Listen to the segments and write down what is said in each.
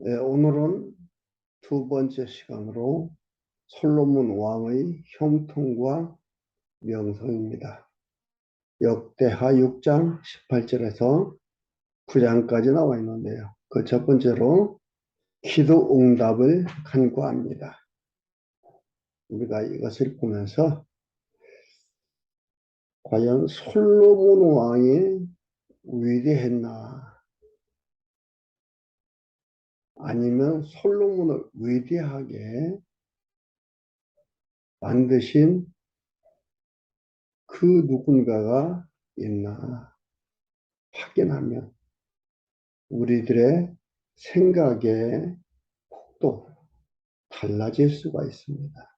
오늘은 두 번째 시간으로 솔로몬 왕의 형통과 명성입니다. 역대하 6장 18절에서 9장까지 나와 있는데요. 그 첫 번째로 기도 응답을 간구합니다. 우리가 이것을 보면서 과연 솔로몬 왕이 위대했나, 아니면 솔로몬을 위대하게 만드신 그 누군가가 있나 확인하면 우리들의 생각의 폭도 달라질 수가 있습니다.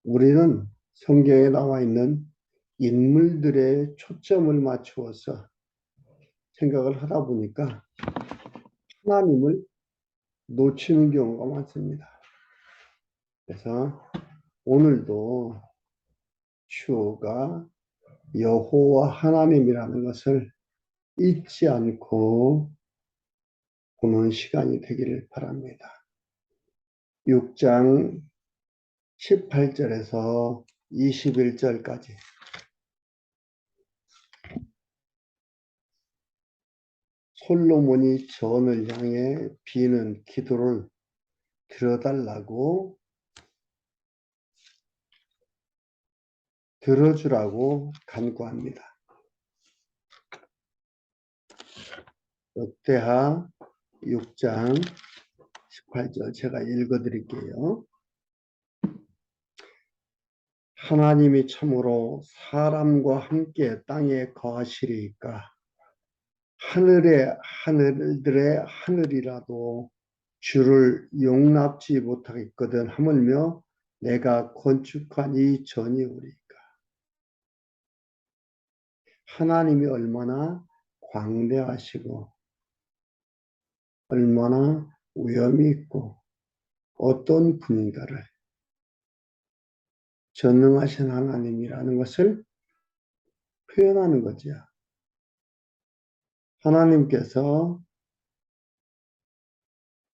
우리는 성경에 나와 있는 인물들의 초점을 맞추어서 생각을 하다 보니까 하나님을 놓치는 경우가 많습니다. 그래서 오늘도 주가 여호와 하나님이라는 것을 잊지 않고 보는 시간이 되기를 바랍니다. 6장 18절에서 21절까지 솔로몬이 전을 향해 비는 기도를 들어달라고, 들어주라고 간구합니다. 역대하 6장 18절 제가 읽어드릴게요. 하나님이 참으로 사람과 함께 땅에 거하시리이까 하늘의 하늘들의 하늘이라도 주를 용납지 못하겠거든 하물며 내가 건축한 이 전이오리이까. 하나님이 얼마나 광대하시고 얼마나 위엄이 있고 어떤 분인가를, 전능하신 하나님이라는 것을 표현하는 거죠.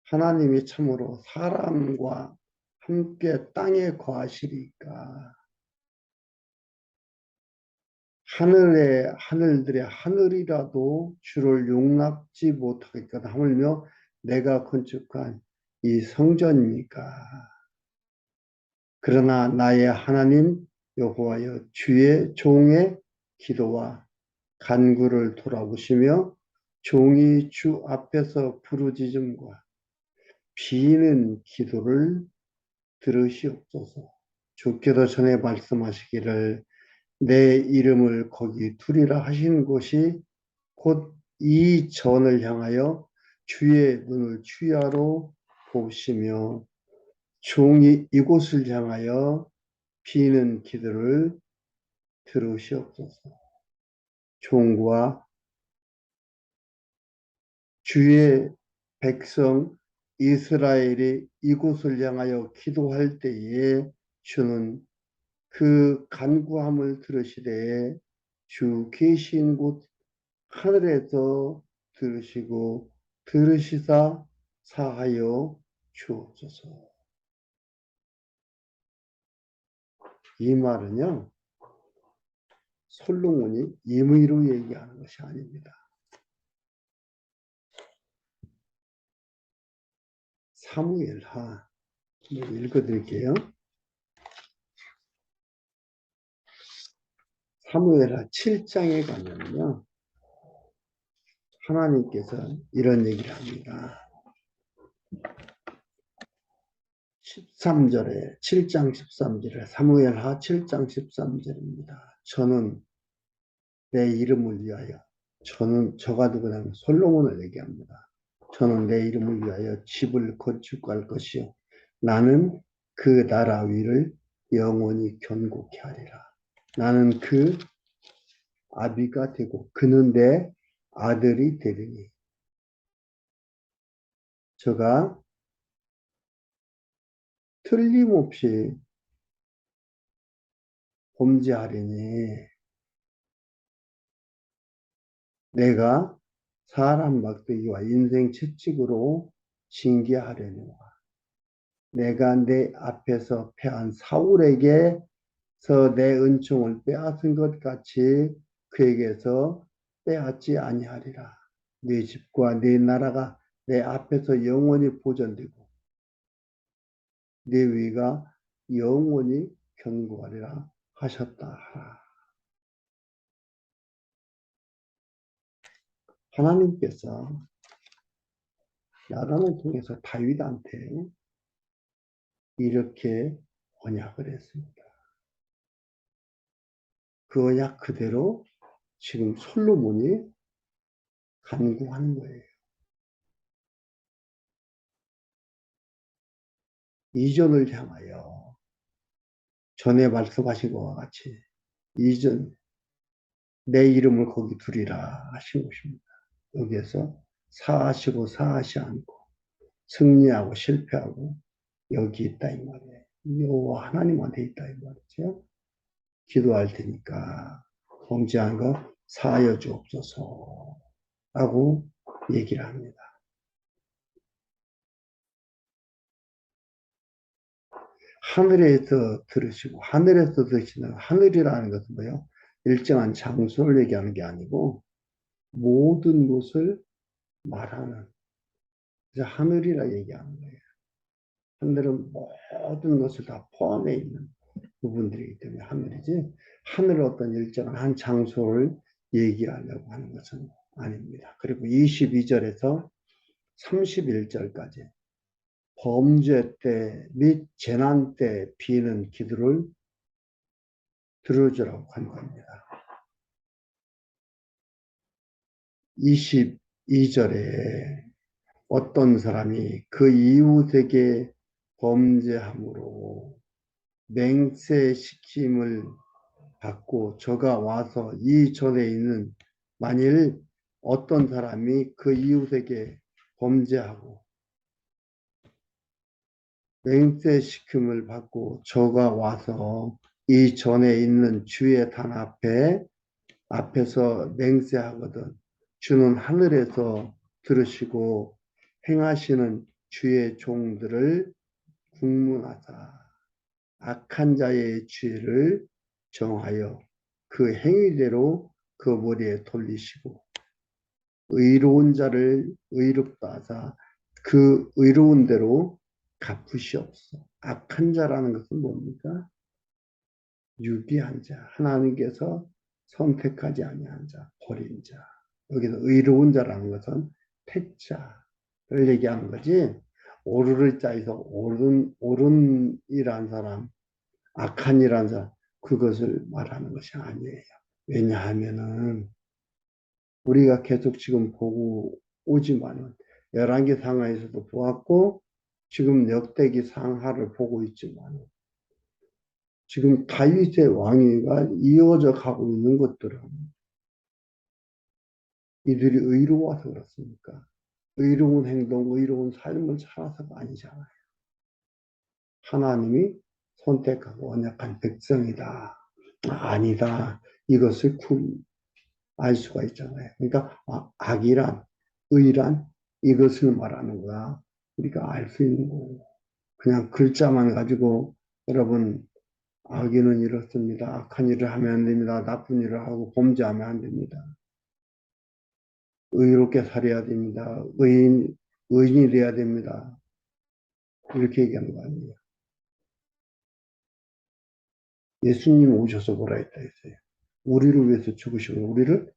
하나님이 참으로 사람과 함께 땅에 거하시리까 하늘의 하늘들의 하늘이라도 주를 용납지 못하겠거든 하물며 내가 건축한 이 성전이니까. 그러나 나의 하나님 여호와여 주의 종의 기도와 간구를 돌아보시며 종이 주 앞에서 부르짖음과 비는 기도를 들으시옵소서. 주께서 전에 말씀하시기를 내 이름을 거기 두리라 하신 곳이 곧 이 전을 향하여 주의 눈을 주야로 보시며 종이 이곳을 향하여 비는 기도를 들으시옵소서. 종과 주의 백성 이스라엘이 이곳을 향하여 기도할 때에 주는 그 간구함을 들으시되 주 계신 곳 하늘에서 들으시고 들으시사 사하여 주옵소서. 이 말은요, 솔로몬이 임의로 얘기하는 것이 아닙니다. 사무엘하 읽어드릴게요. 사무엘하 7장에 가면요, 하나님께서 이런 얘기를 합니다. 13절에 7장 13절에 사무엘하 7장 13절입니다. 저는 내 이름을 위하여, 저가 누구냐면 솔로몬을 얘기합니다. 저는 내 이름을 위하여 집을 건축할 것이요 나는 그 나라 위를 영원히 견고케 하리라. 나는 그 아비가 되고 그는 내 아들이 되리니 저가 틀림없이 범죄하리니 내가 사람 막대기와 인생 채찍으로 징계하려니와 내가 내 앞에서 패한 사울에게서 내 은총을 빼앗은 것 같이 그에게서 빼앗지 아니하리라. 네 집과 네 나라가 내 앞에서 영원히 보존되고 네 위가 영원히 견고하리라 하셨다. 하나님께서 나단을 통해서 다윗한테 이렇게 언약을 했습니다. 그 언약 그대로 지금 솔로몬이 간구하는 거예요. 이전을 향하여 전에 말씀하신 것과 같이 이전 내 이름을 거기 두리라 하신 것입니다. 여기에서 사하시고 사하시 않고 승리하고 실패하고 여기 있다 이 말이에요. 여호와 하나님한테 있다 이 말이죠. 기도할 테니까 범죄한 거 사하여 주옵소서 라고 얘기를 합니다. 하늘에서 들으시고 하늘에서 들으시는 하늘이라는 것은 뭐예요? 일정한 장소를 얘기하는 게 아니고 모든 것을 말하는 그래서 하늘이라 얘기하는 거예요. 하늘은 모든 것을 다 포함해 있는 부분들이기 때문에 하늘이지 하늘의 어떤 일정한 한 장소를 얘기하려고 하는 것은 아닙니다. 그리고 22절에서 31절까지 범죄 때 및 재난 때 비는 기도를 들어주라고 한 겁니다. 22절에 어떤 사람이 그 이웃에게 범죄함으로 맹세시킴을 받고 저가 와서 이 전에 있는 만일 어떤 사람이 그 이웃에게 범죄하고 맹세시킴을 받고 저가 와서 이 전에 있는 주의 단 앞에서 맹세하거든 주는 하늘에서 들으시고 행하시는 주의 종들을 국문하사 악한 자의 죄를 정하여 그 행위대로 그 머리에 돌리시고 의로운 자를 의롭다 하사 그 의로운 대로 갚으시옵소서. 악한 자라는 것은 뭡니까? 유비한 자, 하나님께서 선택하지 아니한 자, 버린 자. 여기서 의로운 자라는 것은 택자를 얘기하는 거지. 오르를 자에서 옳은이란 사람, 악한이란 사람, 그것을 말하는 것이 아니에요. 왜냐하면은 우리가 계속 지금 보고 오지만은 열왕기 상하에서도 보았고 지금 역대기 상하를 보고 있지만 지금 다윗의 왕위가 이어져 가고 있는 것들은 이들이 의로워서 그렇습니까? 의로운 행동, 의로운 삶을 살아서가 아니잖아요. 하나님이 선택하고 언약한 백성이다. 아니다. 이것을 알 수가 있잖아요. 그러니까 악이란, 의란 이것을 말하는 거야. 우리가 알 수 있는 거고. 그냥 글자만 가지고 여러분 악인은 이렇습니다. 악한 일을 하면 안 됩니다. 나쁜 일을 하고 범죄하면 안 됩니다. 의롭게 살아야 됩니다. 의인이 돼야 됩니다. 이렇게 얘기하는 거 아니에요. 예수님 오셔서 뭐라 했다 했어요. 우리를 위해서 죽으시고 우리를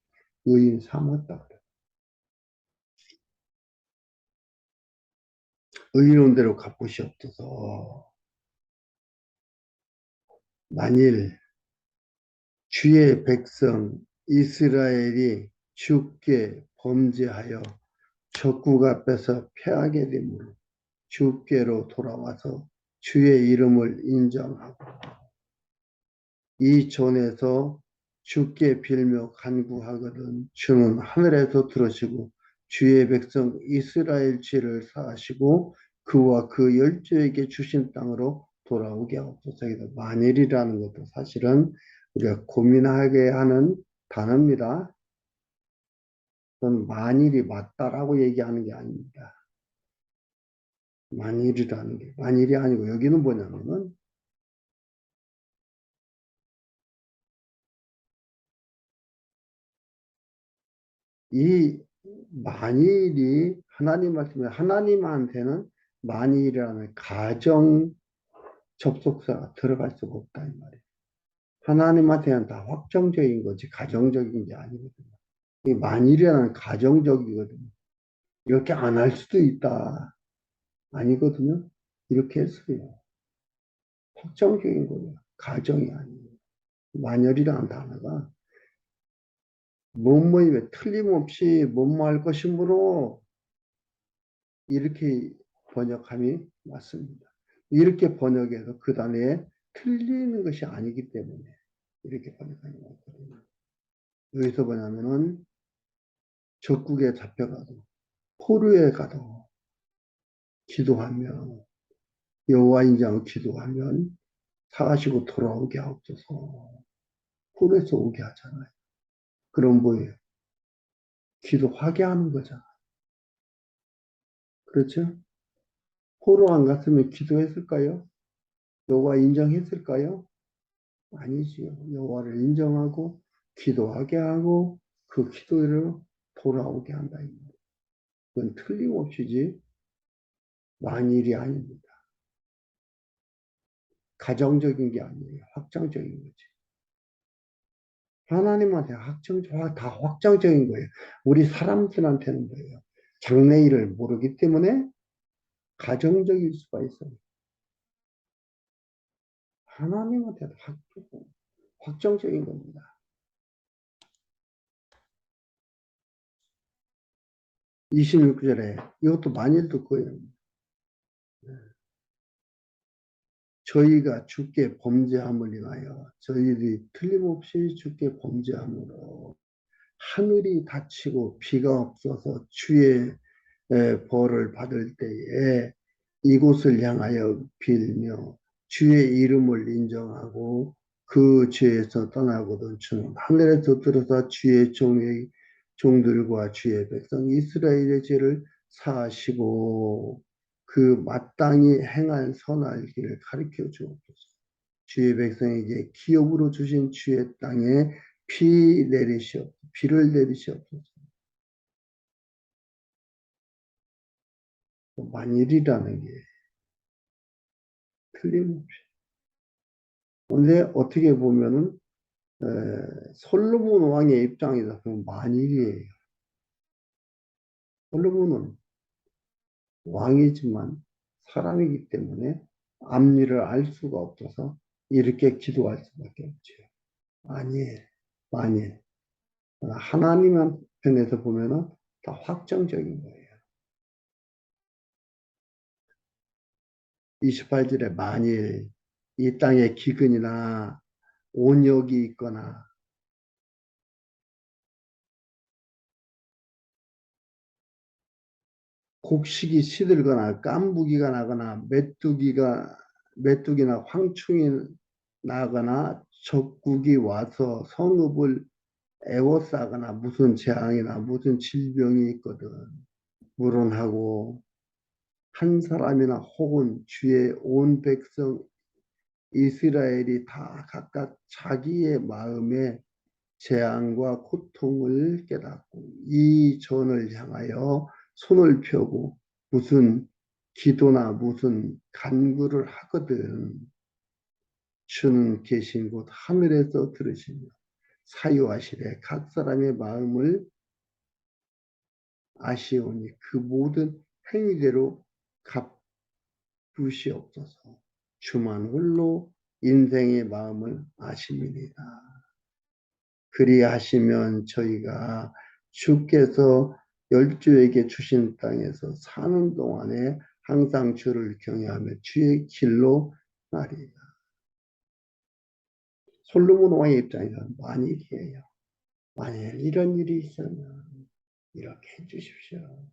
의인 삼았다. 의로운 대로 갚으시옵소서. 만일 주의 백성 이스라엘이 주께 범죄하여 적국 앞에서 패하게 되므로 주께로 돌아와서 주의 이름을 인정하고 이 전에서 주께 빌며 간구하거든 주는 하늘에서 들으시고 주의 백성 이스라엘 죄를 사하시고 그와 그 열조에게 주신 땅으로 돌아오게 하옵소서. 만일이라는 것도 사실은 우리가 고민하게 하는 단어입니다. 그건 만일이 맞다라고 얘기하는 게 아닙니다. 만일이라는 게 만일이 아니고 여기는 뭐냐면은 이 만일이 하나님 말씀에 하나님한테는 만일이라는 가정 접속사가 들어갈 수가 없다 이 말이에요. 하나님한테는 다 확정적인 거지 가정적인 게 아니거든요. 이 만일이라는 가정적이거든요. 이렇게 안 할 수도 있다. 아니거든요. 이렇게 했어요. 확정적인 거예요. 가정이 아니에요. 만열이라는 단어가 뭐뭐에 틀림없이 뭐뭐 할 것이므로 이렇게 번역함이 맞습니다. 이렇게 번역해서 그 단어에 틀리는 것이 아니기 때문에 이렇게 번역함이 맞거든요. 여기서 뭐냐면은 적국에 잡혀가도 포로에 가도 기도하면 여호와 인자하고 기도하면 사가시고 돌아오게 하옵소서. 포로에서 오게 하잖아요. 그럼 뭐예요? 기도하게 하는 거잖아. 그렇죠? 포로 안 갔으면 기도했을까요? 여호와 인정했을까요? 아니지요. 여호와를 인정하고 기도하게 하고 그 기도를 돌아오게 한다. 그건 틀림없이지 만일이 아닙니다. 가정적인 게 아니에요. 확정적인 거지. 하나님한테 다 확정적인 거예요. 우리 사람들한테는 뭐예요? 장래일을 모르기 때문에 가정적일 수가 있어요. 하나님한테도 확정적인 겁니다. 26절에 이것도 만일 듣고요. 저희가 주께 범죄함을 인하여 저희들이 틀림없이 주께 범죄함으로 하늘이 닫히고 비가 없어서 주의 벌을 받을 때에 이곳을 향하여 빌며 주의 이름을 인정하고 그 죄에서 떠나거든 주는 하늘에서 들어서 주의 종들과 주의 백성 이스라엘의 죄를 사하시고 그 마땅히 행할 선할 길을 가르쳐 주옵소서. 주의 백성에게 기업으로 주신 주의 땅에 비를 내리시옵소서. 만일이라는 게 틀림없이. 근데 어떻게 보면은 솔로몬 왕의 입장에서 보면 만일이에요. 솔로몬은 왕이지만 사람이기 때문에 앞일을 알 수가 없어서 이렇게 기도할 수밖에 없죠. 아니에요. 만일. 하나님 편에서 보면은 다 확정적인 거예요. 28절에 만일 이 땅에 기근이나 온역이 있거나 곡식이 시들거나 깐부기가 나거나 메뚜기나 황충이 나거나 적국이 와서 성읍을 애워싸거나 무슨 재앙이나 무슨 질병이 있거든. 물론하고 한 사람이나 혹은 주의 온 백성 이스라엘이 다 각각 자기의 마음에 재앙과 고통을 깨닫고 이 전을 향하여 손을 펴고 무슨 기도나 무슨 간구를 하거든 주는 계신 곳 하늘에서 들으시며 사유하시되 각 사람의 마음을 아시오니 그 모든 행위대로 갚으시옵소서. 주만 홀로 인생의 마음을 아십니다. 그리하시면 저희가 주께서 열조에게 주신 땅에서 사는 동안에 항상 주를 경외하며 주의 길로 나리이다. 솔로몬 왕의 입장에서 만일이에요. 만일 이런 일이 있으면 이렇게 해주십시오.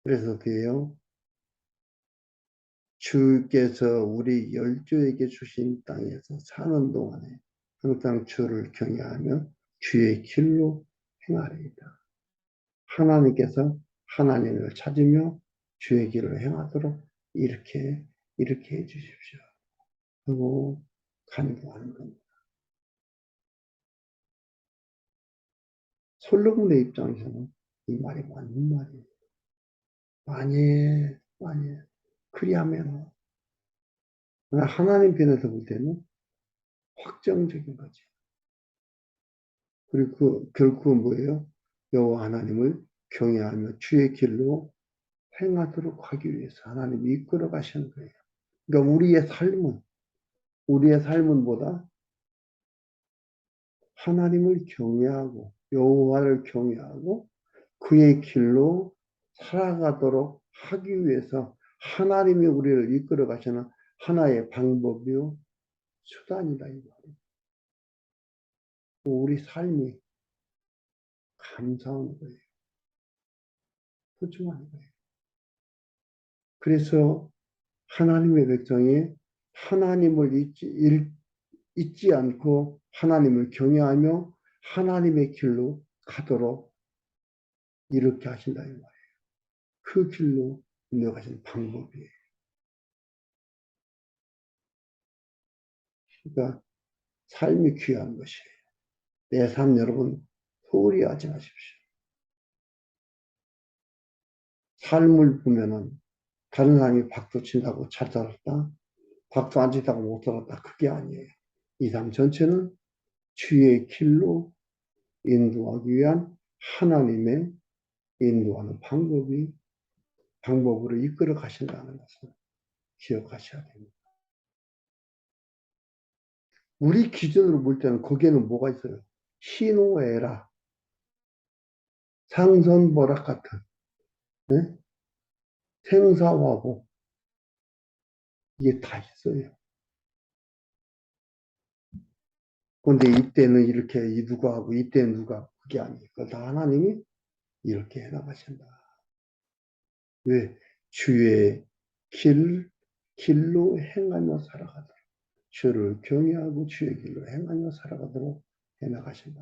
그래서 그래요. 주께서 우리 열조에게 주신 땅에서 사는 동안에 항상 주를 경외하며 주의 길로 행하리이다. 하나님께서 하나님을 찾으며 주의 길을 행하도록 이렇게 해 주십시오. 그리고 간구하는 겁니다. 솔로몬의 입장에서는 이 말이 맞는 말이에요. 많이 그리하면 하나님 편에서 볼 때는 확정적인 거죠. 그리고 결국 뭐예요? 여호와 하나님을 경외하며 주의 길로 행하도록 하기 위해서 하나님이 이끌어 가시는 거예요. 그러니까 우리의 삶은 보다 하나님을 경외하고 여호와를 경외하고 그의 길로 살아가도록 하기 위해서 하나님이 우리를 이끌어 가시는 하나의 방법이요 수단이다 이 말이에요. 우리 삶이 감사한 거예요. 소중한 거예요. 그래서 하나님의 백성이 하나님을 잊지 않고 하나님을 경외하며 하나님의 길로 가도록 이렇게 하신다 이 말이에요. 그 길로 인도하시는 방법이에요. 그러니까 삶이 귀한 것이에요. 내 삶 여러분 소홀히 하지 마십시오. 삶을 보면은 다른 사람이 박수 친다고 잘 살았다. 박수 안 친다고 못 살았다. 그게 아니에요. 이 삶 전체는 주의 길로 인도하기 위한 하나님의 인도하는 방법으로 이끌어 가신다는 것을 기억하셔야 됩니다. 우리 기준으로 볼 때는 거기에는 뭐가 있어요? 희노애락, 상선벌악 같은 네? 생사화복 이게 다 있어요. 그런데 이때는 이렇게 누가 하고 이때는 누가 그게 아니에요. 그걸 다 하나님이 이렇게 해나가신다. 왜? 주의 길로 행하며 살아가도록 주를 경외하고 주의 길로 행하며 살아가도록 해나가신다.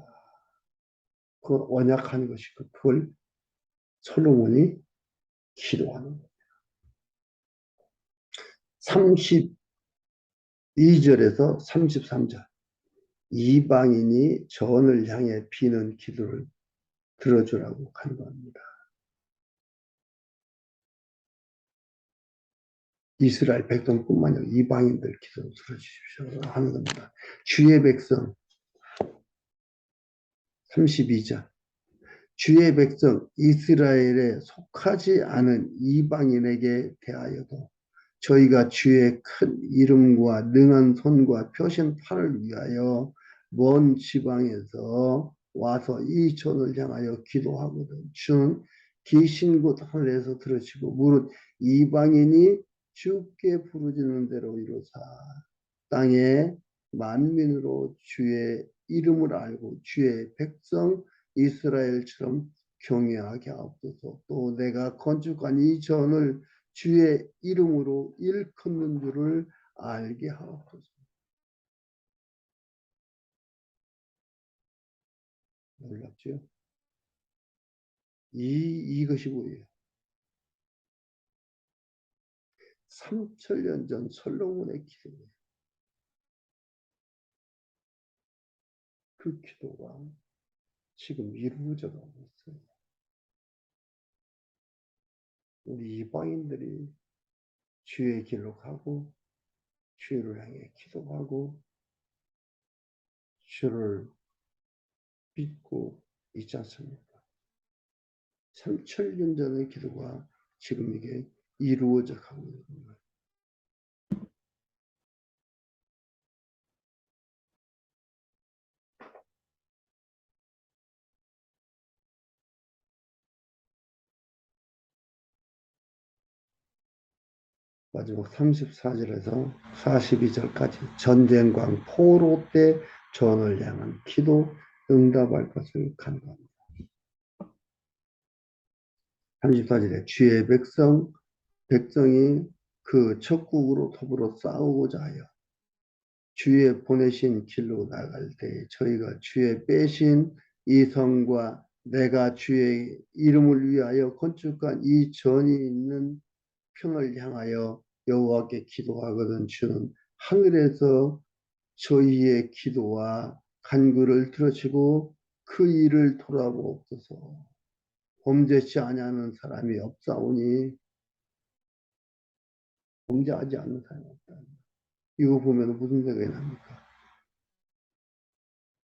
그 언약하는 것이 그걸 솔로몬이 기도하는 거예요. 32절에서 33절 이방인이 전을 향해 비는 기도를 들어주라고 간구합니다. 이스라엘 백성뿐만 아니라 이방인들 기도 들어주십시오 하는 겁니다. 주의 백성 32절 주의 백성 이스라엘에 속하지 않은 이방인에게 대하여도 저희가 주의 큰 이름과 능한 손과 펴신 팔을 위하여 먼 지방에서 와서 이 전을 향하여 기도하거든. 주는 계신 곳 하늘에서 들으시고 무릇 이방인이 주께 부르짖는 대로 이루사 땅에 만민으로 주의 이름을 알고 주의 백성 이스라엘처럼 경외하게 하옵소서. 또 내가 건축한 이 전을 주의 이름으로 일컫는 줄을 알게 하옵소서. 놀랍죠? 이것이 뭐예요? 3000년 전 솔로몬의 기도예요. 그 기도가 지금 이루어져 가고 있어요. 우리 이방인들이 주의 길로 가고 주를 향해 기도하고 주를 믿고 있지 않습니까? 3000년 전의 기도가 지금 이게 이루어져 가고 있는 거예요. 마지막 34절에서 42절까지 전쟁과 포로 때 전을 향한 기도 응답할 것을 간구합니다. 34절에 주의 백성이 그 적국으로 더불어 싸우고자 하여 주의 보내신 길로 나갈 때 저희가 주의 빼신 이 성과 내가 주의 이름을 위하여 건축한 이 전이 있는 평을 향하여 여호와께 기도하거든 주는 하늘에서 저희의 기도와 간구를 들으시고 그 일을 돌아보옵소서. 범죄치 아니하는 사람이 없사오니 범죄하지 않는 사람이 없다. 이거 보면 무슨 생각이 납니까?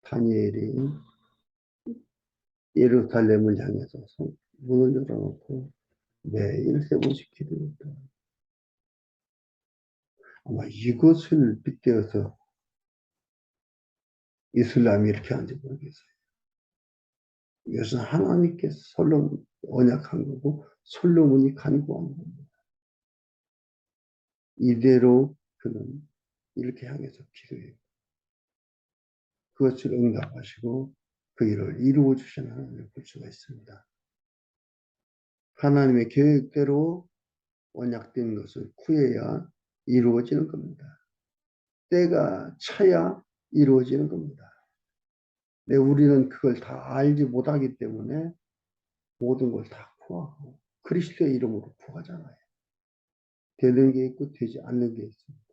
다니엘이 예루살렘을 향해서 문을 열어놓고 매일 세 번씩 기도했다. 아마 이것을 빗대어서 이슬람이 이렇게 하는지 모르겠어요. 이것은 하나님께서 솔로몬 언약한 거고 솔로몬이 간구한 겁니다. 이대로 그는 이렇게 향해서 기도해요. 그것을 응답하시고 그 일을 이루어 주신 하나님을 볼 수가 있습니다. 하나님의 계획대로 언약된 것을 구해야 이루어지는 겁니다. 때가 차야 이루어지는 겁니다. 네, 우리는 그걸 다 알지 못하기 때문에 모든 걸 다 포함하고 그리스도의 이름으로 구하잖아요. 되는 게 있고 되지 않는 게 있습니다.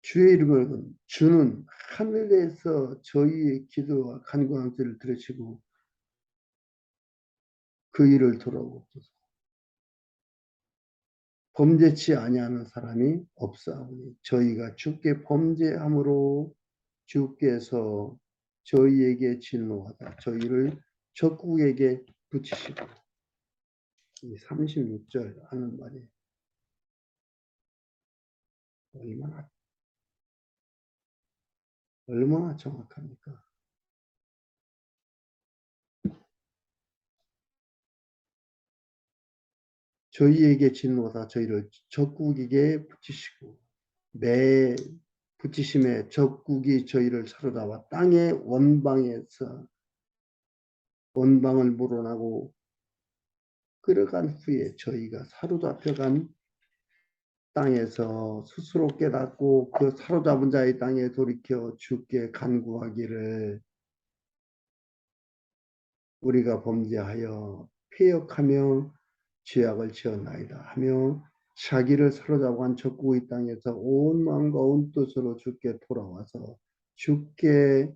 주의 이름을 주는 하늘에서 저희의 기도와 간구한 소리를 들으시고 그 일을 돌아옵소서. 범죄치 아니하는 사람이 없사오니 저희가 주께 범죄함으로 주께서 저희에게 진노하다 저희를 적국에게 붙이시고 이 36절 하는 말이 얼마나 얼마나 정확합니까? 저희에게 진노하다 저희를 적국에게 붙이시고 내 붙이심에 적국이 저희를 사로잡아 땅의 원방에서 원방을 물어나고 끌어간 후에 저희가 사로잡혀간 땅에서 스스로 깨닫고 그 사로잡은 자의 땅에 돌이켜 주께 간구하기를 우리가 범죄하여 패역하며 죄악을 지었나이다 하며 자기를 사로잡은 적국의 땅에서 온 마음과 온 뜻으로 주께 돌아와서 주께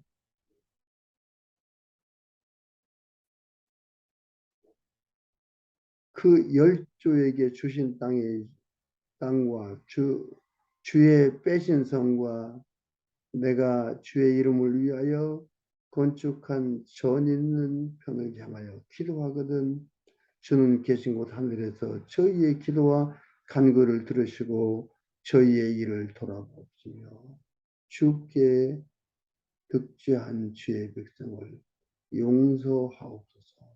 그 열조에게 주신 땅과 주의 빼신 성과 내가 주의 이름을 위하여 건축한 전 있는 편을 향하여 기도하거든 주는 계신 곳 하늘에서 저희의 기도와 간구를 들으시고 저희의 일을 돌아보시며 주께 득죄한 주의 백성을 용서하옵소서.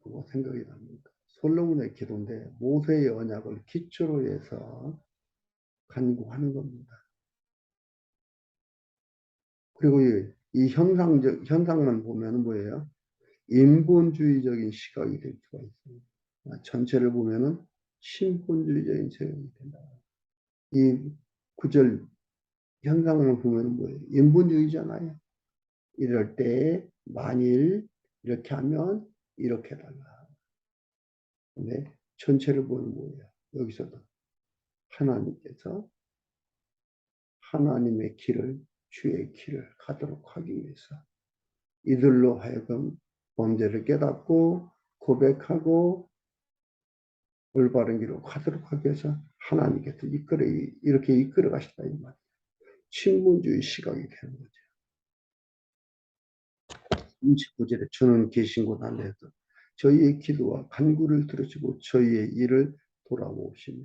그거 생각이 납니다. 솔로몬의 기도인데 모세의 언약을 기초로 해서 간구하는 겁니다. 그리고 이 현상만 보면 뭐예요? 인본주의적인 시각이 될 수가 있습니다. 전체를 보면은 신본주의적인 시각이 된다. 이 구절 현상을 보면 뭐예요? 인본주의잖아요. 이럴 때 만일 이렇게 하면 이렇게 달라. 근데 전체를 보면 뭐예요? 여기서도 하나님께서 하나님의 길을 주의 길을 가도록 하기 위해서 이들로 하여금 범죄를 깨닫고 고백하고 올바른 길로 가도록 하기 위해서 하나님께서 이렇게 이끌어 가시다 이 말이에요. 신분주의 시각이 되는 거죠. 29절에 주는 계신 곳 안에서 저희의 기도와 간구를 들으시고 저희의 일을 돌아보시며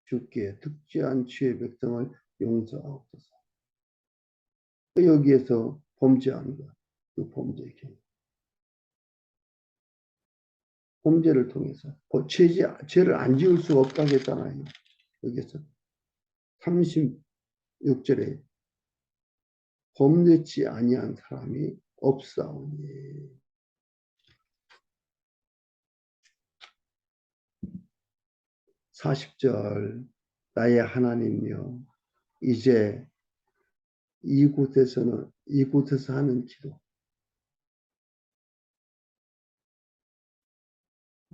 주께 득죄한 주의 백성을 용서하옵소서. 여기에서 범죄한 것, 그 범죄의 경우. 범죄를 통해서 죄를 안 지을 수가 없다고 했잖아요. 여기서 36절에 범죄치 아니한 사람이 없사오니. 40절 나의 하나님이여 이제 이곳에서 하는 기도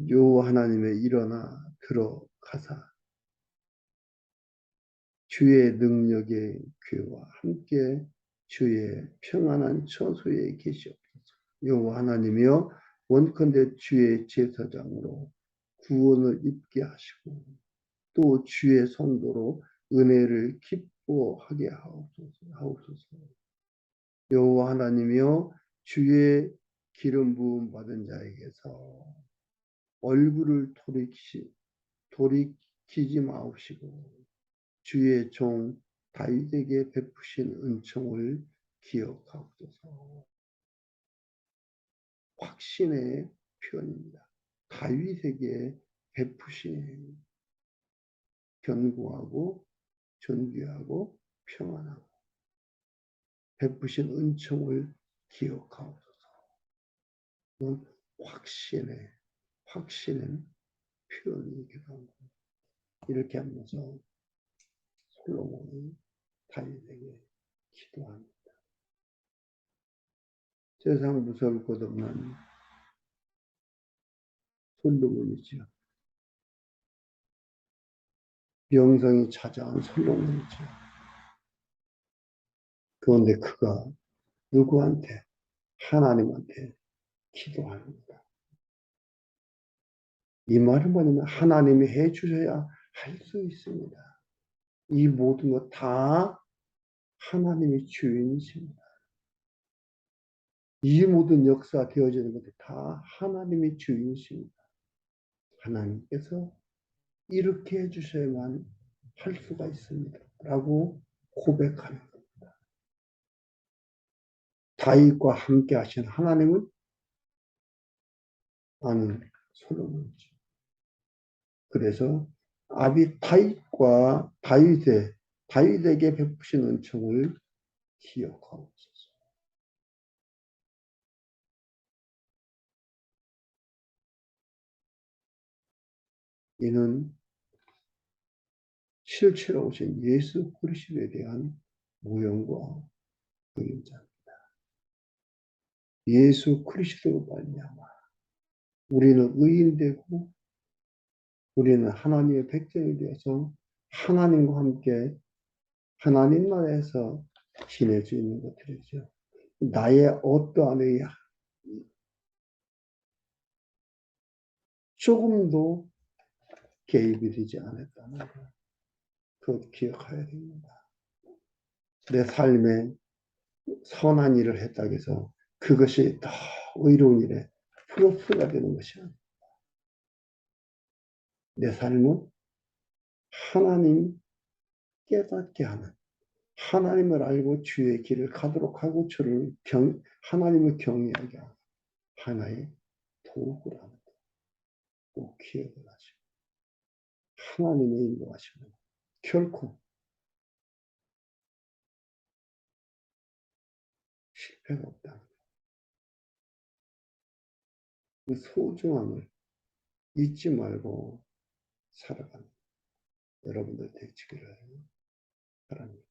여호와 하나님의 일어나 들어가사 주의 능력의 귀와 함께 주의 평안한 처소에 계시옵소서. 여호와 하나님이여 원컨대 주의 제사장으로 구원을 입게 하시고 또 주의 성도로 은혜를 기뻐하게 하옵소서. 여호와 하나님이여 주의 기름 부음 받은 자에게서 얼굴을 돌이키지 마옵시고 주의 종 다윗에게 베푸신 은총을 기억하옵소서. 확신의 표현입니다. 다윗에게 베푸신 견고하고 존귀하고 평안하고 베푸신 은총을 기억하옵소서. 확신의 표현이기도 합니다. 이렇게 하면서 솔로몬이 다윗에게 기도합니다. 세상 무서울 것 없는 솔로몬이죠. 명성이 찾아온 솔로몬이죠. 그런데 그가 누구한테? 하나님한테 기도합니다. 이 말은 뭐냐면 하나님이 해주셔야 할 수 있습니다. 이 모든 것 다 하나님이 주인이십니다. 이 모든 역사 되어지는 것들 다 하나님이 주인이십니다. 하나님께서 이렇게 해주셔야만 할 수가 있습니다. 라고 고백하는 겁니다. 다윗과 함께 하신 하나님은 아는 솔로몬이죠. 그래서 다윗에게 베푸신 은총을 기억하옵소서. 이는 실체로 오신 예수 그리스도에 대한 모형과 그림자입니다. 예수 그리스도로 말미암아 우리는 의인되고 우리는 하나님의 백성이 되어서 하나님과 함께 하나님 나라에서 지낼 수 있는 것들이죠. 나의 어떠한 조금도 개입이 되지 않았다는 것. 그것 기억해야 됩니다. 내 삶에 선한 일을 했다고 해서 그것이 더 의로운 일에 플러스가 되는 것이 아닙니다. 내 삶은 하나님 깨닫게 하는 하나님을 알고 주의 길을 가도록 하고 하나님을 경외하게 하는 하나의 도구라는 것 꼭 기억을 하시고 하나님의 인도하시면 결코 실패가 없다. 그 소중함을 잊지 말고 살아가는 여러분들 되시기를 바랍니다.